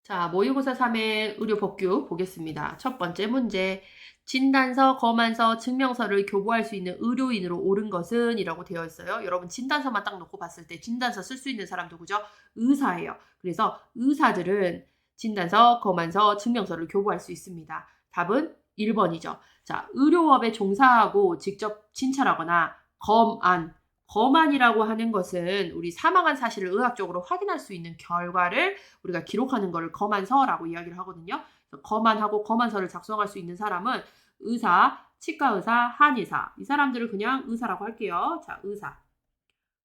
자, 모의고사 3의 의료 법규 보겠습니다. 첫 번째 문제. 진단서, 검안서, 증명서를 교부할 수 있는 의료인으로 옳은 것은? 이라고 되어 있어요. 여러분 진단서만 딱 놓고 봤을 때 진단서 쓸 수 있는 사람 누구죠? 의사예요. 그래서 의사들은 진단서, 검안서, 증명서를 교부할 수 있습니다. 답은 1번이죠. 자, 의료업에 종사하고 직접 진찰하거나 검안이라고 하는 것은 우리 사망한 사실을 의학적으로 확인할 수 있는 결과를 우리가 기록하는 거를 검안서라고 이야기를 하거든요. 검안하고 검안서를 작성할 수 있는 사람은 의사, 치과의사, 한의사. 이 사람들을 그냥 의사라고 할게요. 자,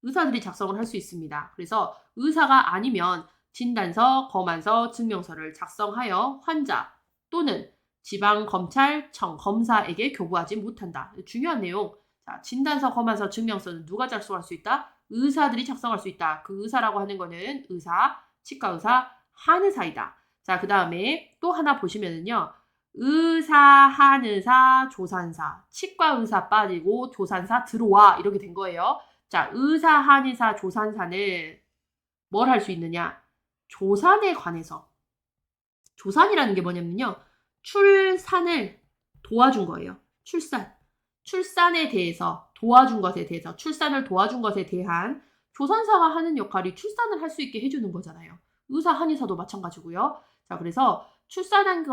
의사들이 작성을 할 수 있습니다. 그래서 의사가 아니면 진단서, 검안서, 증명서를 작성하여 환자 또는 지방검찰청 검사에게 교부하지 못한다. 중요한 내용. 자, 진단서, 검안서, 증명서는 누가 작성할 수 있다? 의사들이 작성할 수 있다. 그 의사라고 하는 거는 의사, 치과의사, 한의사이다. 자, 그 다음에 또 하나 보시면은요. 의사, 한의사, 조산사, 치과의사 빠지고 조산사 들어와 이렇게 된 거예요. 자, 의사, 한의사, 조산사는 뭘 할 수 있느냐? 조산에 관해서. 조산이라는 게 뭐냐면요. 출산을 도와준 거예요. 출산에 대해서 도와준 것에 대해서 출산을 도와준 것에 대한 조산사가 하는 역할이 출산을 할 수 있게 해주는 거잖아요. 의사, 한의사도 마찬가지고요. 자, 그래서 출산한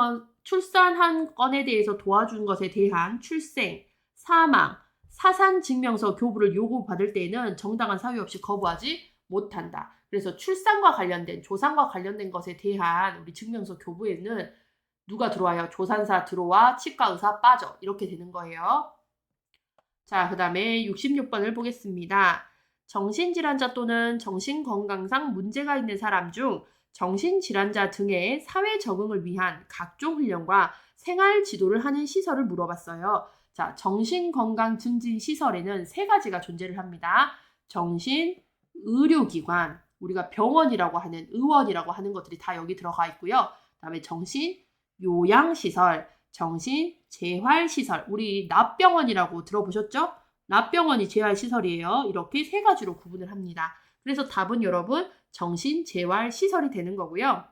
건에 대해서 도와준 것에 대한 출생, 사망, 사산증명서 교부를 요구받을 때에는 정당한 사유 없이 거부하지 못한다. 그래서 출산과 관련된, 조산과 관련된 것에 대한 우리 증명서 교부에는 누가 들어와요? 조산사 들어와, 치과의사 빠져. 이렇게 되는 거예요. 자, 그 다음에 66번을 보겠습니다. 정신질환자 또는 정신건강상 문제가 있는 사람 중 정신질환자 등의 사회 적응을 위한 각종 훈련과 생활 지도를 하는 시설을 물어봤어요. 자, 정신건강 증진 시설에는 세 가지가 존재를 합니다. 정신의료기관, 우리가 병원이라고 하는, 의원이라고 하는 것들이 다 여기 들어가 있고요. 그 다음에 정신요양시설, 정신재활시설, 우리 납병원이라고 들어보셨죠? 납병원이 재활시설이에요. 이렇게 세 가지로 구분을 합니다. 그래서 답은 여러분 정신재활시설이 되는 거고요.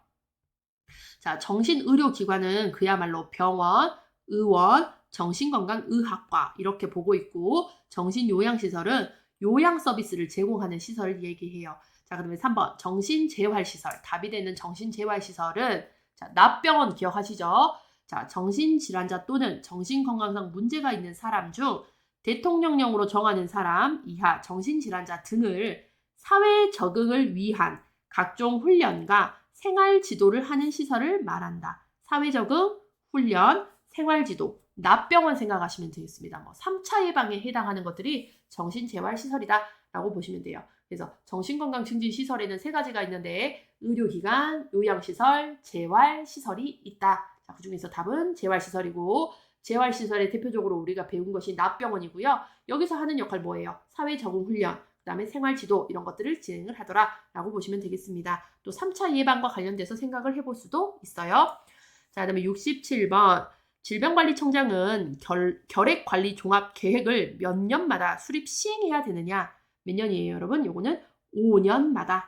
자, 정신의료기관은 그야말로 병원, 의원, 정신건강의학과 이렇게 보고 있고 정신요양시설은 요양 서비스를 제공하는 시설을 얘기해요. 자, 그러면 3번 정신재활시설. 답이 되는 정신재활시설은 자, 납병원 기억하시죠? 자, 정신질환자 또는 정신건강상 문제가 있는 사람 중 대통령령으로 정하는 사람 이하 정신질환자 등을 사회 적응을 위한 각종 훈련과 생활 지도를 하는 시설을 말한다. 사회 적응, 훈련, 생활 지도, 납병원 생각하시면 되겠습니다. 3차 예방에 해당하는 것들이 정신재활시설이다 라고 보시면 돼요. 그래서 정신건강증진시설에는 세 가지가 있는데 의료기관, 요양시설, 재활시설이 있다. 자, 그중에서 답은 재활시설이고 재활시설의 대표적으로 우리가 배운 것이 납병원이고요. 여기서 하는 역할 뭐예요? 사회적응훈련, 그 다음에 생활지도 이런 것들을 진행을 하더라라고 보시면 되겠습니다. 또 3차 예방과 관련돼서 생각을 해볼 수도 있어요. 자, 그 다음에 67번 질병관리청장은 결핵관리 종합계획을 몇 년마다 수립 시행해야 되느냐? 몇 년이에요, 여러분? 요거는 5년마다.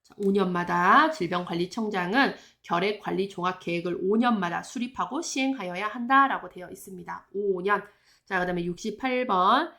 자, 5년마다 질병관리청장은 결핵관리종합계획을 5년마다 수립하고 시행하여야 한다라고 되어 있습니다. 5년. 자, 그 다음에 68번.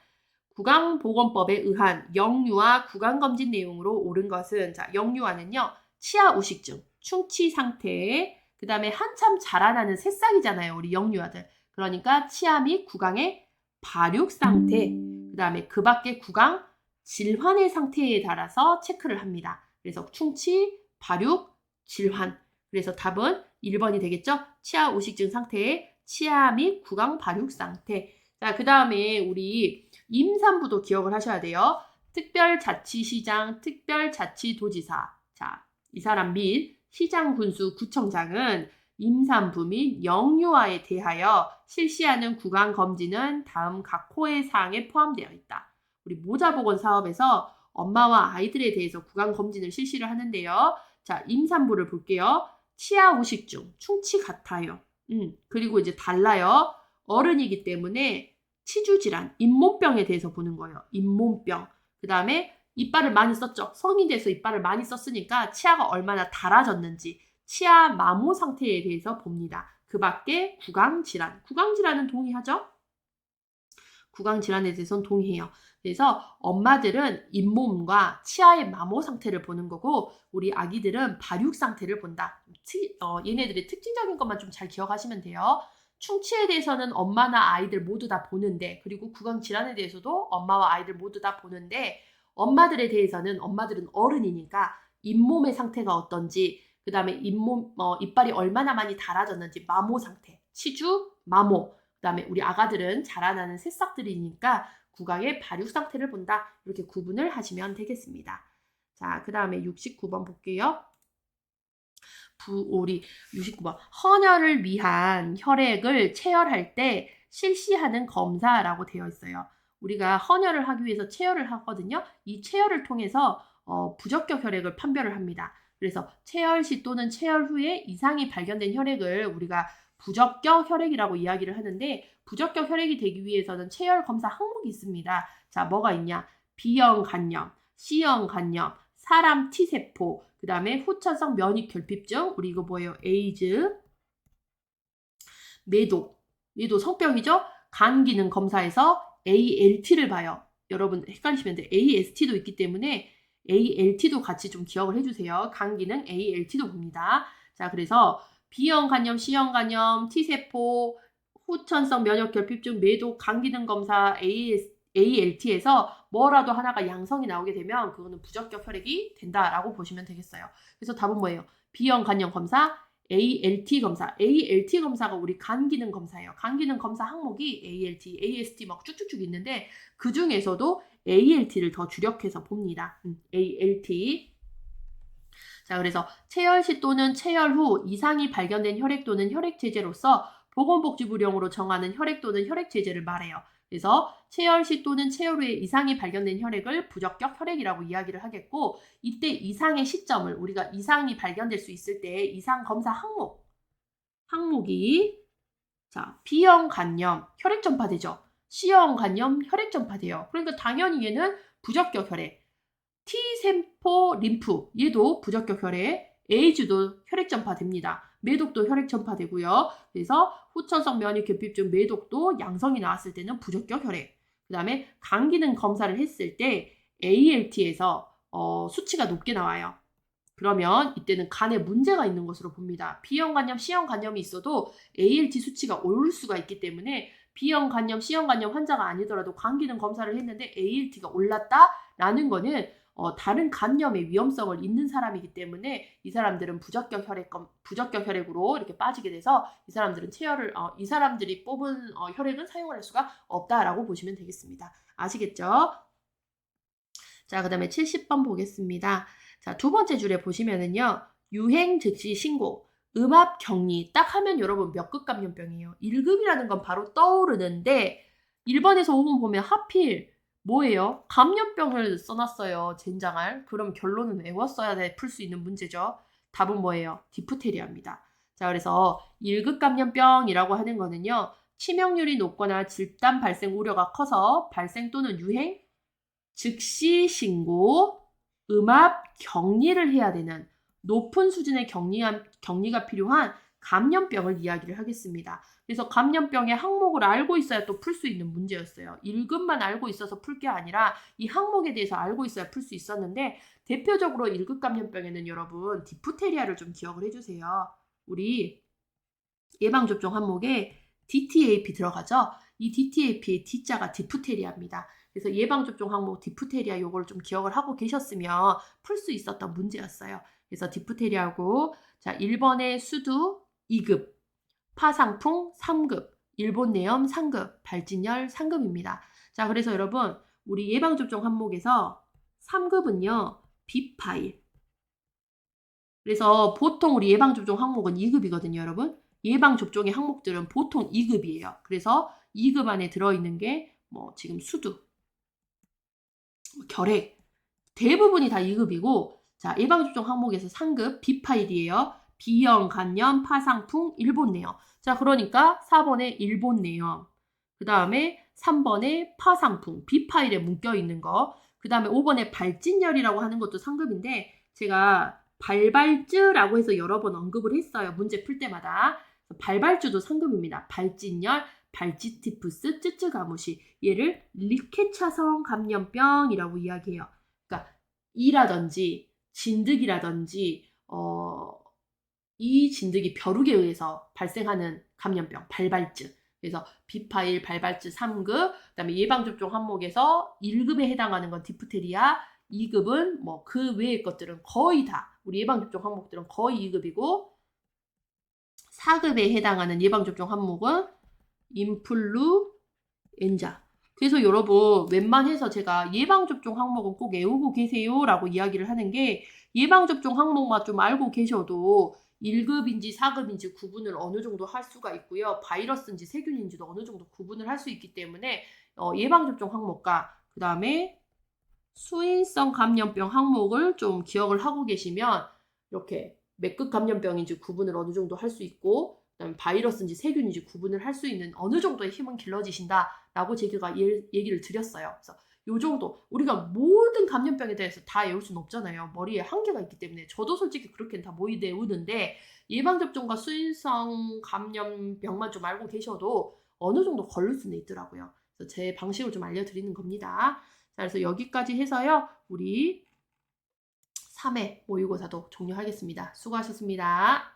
구강보건법에 의한 영유아 구강검진 내용으로 옳은 것은 자, 영유아는요. 치아우식증, 충치 상태, 그 다음에 한참 자라나는 새싹이잖아요. 우리 영유아들. 그러니까 치아 및 구강의 발육 상태, 그 다음에 그 밖의 구강 질환의 상태에 따라서 체크를 합니다. 그래서 충치, 발육, 질환. 그래서 답은 1번이 되겠죠? 치아 우식증 상태의 치아 및 구강 발육 상태. 자, 그 다음에 우리 임산부도 기억을 하셔야 돼요. 특별자치시장, 특별자치도지사. 자, 이 사람 및 시장, 군수, 구청장은 임산부 및 영유아에 대하여 실시하는 구강검진은 다음 각 호의 사항에 포함되어 있다. 우리 모자보건 사업에서 엄마와 아이들에 대해서 구강검진을 실시를 하는데요. 자, 임산부를 볼게요. 치아 우식증, 충치 같아요. 그리고 이제 달라요. 어른이기 때문에 치주질환, 잇몸병에 대해서 보는 거예요. 잇몸병. 그 다음에 이빨을 많이 썼죠. 성인이 돼서 이빨을 많이 썼으니까 치아가 얼마나 닳아졌는지 치아 마모 상태에 대해서 봅니다. 그 밖에 구강질환. 구강질환은 동의하죠? 구강질환에 대해서는 동의해요. 그래서 엄마들은 잇몸과 치아의 마모 상태를 보는 거고 우리 아기들은 발육 상태를 본다. 얘네들의 특징적인 것만 좀 잘 기억하시면 돼요. 충치에 대해서는 엄마나 아이들 모두 다 보는데 그리고 구강질환에 대해서도 엄마와 아이들 모두 다 보는데 엄마들에 대해서는 엄마들은 어른이니까 잇몸의 상태가 어떤지 그 다음에 이빨이 얼마나 많이 닳아졌는지 마모 상태, 치주, 마모 그 다음에 우리 아가들은 자라나는 새싹들이니까 구강의 발육 상태를 본다. 이렇게 구분을 하시면 되겠습니다. 자, 그 다음에 69번 볼게요. 우리 69번. 헌혈을 위한 혈액을 체열할 때 실시하는 검사라고 되어 있어요. 우리가 헌혈을 하기 위해서 체열을 하거든요. 이 체열을 통해서 부적격 혈액을 판별을 합니다. 그래서 체열 시 또는 체열 후에 이상이 발견된 혈액을 우리가 부적격 혈액이라고 이야기를 하는데 부적격 혈액이 되기 위해서는 체열 검사 항목이 있습니다. 자, 뭐가 있냐? B형 간염, C형 간염, 사람 T세포, 그 다음에 후천성 면역결핍증, 우리 이거 뭐예요? 에이즈, 매도, 얘도 성병이죠? 간 기능 검사에서 ALT를 봐요. 여러분 헷갈리시면 돼요. AST도 있기 때문에 ALT도 같이 좀 기억을 해주세요. 간 기능 ALT도 봅니다. 자, 그래서 B형 간염, C형 간염, T세포, 후천성 면역결핍증, 매도, 간 기능 검사 ALT에서 뭐라도 하나가 양성이 나오게 되면 그거는 부적격 혈액이 된다라고 보시면 되겠어요. 그래서 답은 뭐예요? B형 간염 검사, ALT 검사. ALT 검사가 우리 간 기능 검사예요. 간 기능 검사 항목이 ALT, AST 막 쭉쭉쭉 있는데 그 중에서도 ALT를 더 주력해서 봅니다. ALT. 자, 그래서 체열 시 또는 체열 후 이상이 발견된 혈액 또는 혈액 제제로서 보건복지부령으로 정하는 혈액 또는 혈액 제제를 말해요. 그래서 체열 시 또는 체열 후에 이상이 발견된 혈액을 부적격 혈액이라고 이야기를 하겠고 이때 이상의 시점을 우리가 이상이 발견될 수 있을 때 이상 검사 항목이 자, B형 간염 혈액 전파되죠. C형 간염 혈액 전파돼요. 그러니까 당연히 얘는 부적격 혈액. T세포 림프 얘도 부적격 혈액. 에이즈도 혈액 전파됩니다. 매독도 혈액 전파되고요. 그래서 후천성 면역결핍증 매독도 양성이 나왔을 때는 부적격 혈액. 그 다음에 간 기능 검사를 했을 때 ALT에서 수치가 높게 나와요. 그러면 이때는 간에 문제가 있는 것으로 봅니다. B형 간염, C형 간염이 있어도 ALT 수치가 오를 수가 있기 때문에 B형 간염, C형 간염 환자가 아니더라도 간 기능 검사를 했는데 ALT가 올랐다라는 거는 다른 간염의 위험성을 있는 사람이기 때문에 이 사람들은 부적격 혈액으로 이렇게 빠지게 돼서 이 사람들은 이 사람들이 뽑은 혈액은 사용할 수가 없다라고 보시면 되겠습니다. 아시겠죠? 자, 그 다음에 70번 보겠습니다. 자, 두 번째 줄에 보시면은요. 유행 즉시 신고, 음압 격리 딱 하면 여러분 몇 급 감염병이에요? 1급이라는 건 바로 떠오르는데 1번에서 5번 보면 하필 뭐예요? 감염병을 써놨어요. 젠장할. 그럼 결론은 외웠어야 풀 수 있는 문제죠. 답은 뭐예요? 디프테리아입니다. 자, 그래서 1급 감염병이라고 하는 거는요. 치명률이 높거나 집단 발생 우려가 커서 발생 또는 유행, 즉시 신고, 음압 격리를 해야 되는 높은 수준의 격리가 필요한 감염병을 이야기를 하겠습니다. 그래서 감염병의 항목을 알고 있어야 또 풀 수 있는 문제였어요. 1급만 알고 있어서 풀 게 아니라 이 항목에 대해서 알고 있어야 풀 수 있었는데 대표적으로 1급 감염병에는 여러분 디프테리아를 좀 기억을 해주세요. 우리 예방접종 항목에 DTAP 들어가죠? 이 DTAP의 D자가 디프테리아입니다. 그래서 예방접종 항목 디프테리아 요걸 좀 기억을 하고 계셨으면 풀 수 있었던 문제였어요. 그래서 디프테리아고 자 1번의 수두 2급, 파상풍 3급, 일본내염 3급, 발진열 3급입니다. 자, 그래서 여러분 우리 예방접종 항목에서 3급은요. 비파일. 그래서 보통 우리 예방접종 항목은 2급이거든요, 여러분. 예방접종의 항목들은 보통 2급이에요. 그래서 2급 안에 들어있는 게 뭐 지금 수두, 결핵 대부분이 다 2급이고 자, 예방접종 항목에서 3급 비파일이에요. B형 간염, 파상풍, 일본내염. 자, 그러니까 4번에 일본내염. 그 다음에 3번에 파상풍, 비파일에 묶여있는 거. 그 다음에 5번에 발진열이라고 하는 것도 상급인데 제가 발발주라고 해서 여러 번 언급을 했어요. 문제 풀 때마다. 발발주도 상급입니다. 발진열, 발지티푸스, 쯔쯔가무시. 얘를 리케차성 감염병이라고 이야기해요. 그러니까 이라든지 진드기라든지 이 진드기 벼룩에 의해서 발생하는 감염병, 발발증. 그래서 비파일, 발발증 3급, 그다음에 예방접종 항목에서 1급에 해당하는 건 디프테리아, 2급은 뭐 그 외의 것들은 거의 다, 우리 예방접종 항목들은 거의 2급이고, 4급에 해당하는 예방접종 항목은 인플루엔자. 그래서 여러분 웬만해서 제가 예방접종 항목은 꼭 외우고 계세요라고 이야기를 하는 게 예방접종 항목만 좀 알고 계셔도 1급인지 4급인지 구분을 어느 정도 할 수가 있고요. 바이러스인지 세균인지도 어느 정도 구분을 할 수 있기 때문에 예방접종 항목과 그 다음에 수인성 감염병 항목을 좀 기억을 하고 계시면 이렇게 몇 급 감염병인지 구분을 어느 정도 할 수 있고 그다음에 바이러스인지 세균인지 구분을 할 수 있는 어느 정도의 힘은 길러지신다라고 제가 얘기를 드렸어요. 그래서 요 정도 우리가 모든 감염병에 대해서 다 외울 수는 없잖아요. 머리에 한계가 있기 때문에 저도 솔직히 그렇게는 다 못 외우는데 예방접종과 수인성 감염병만 좀 알고 계셔도 어느 정도 걸릴 수는 있더라고요. 그래서 제 방식을 좀 알려드리는 겁니다. 자, 그래서 여기까지 해서요. 우리 3회 모의고사도 종료하겠습니다. 수고하셨습니다.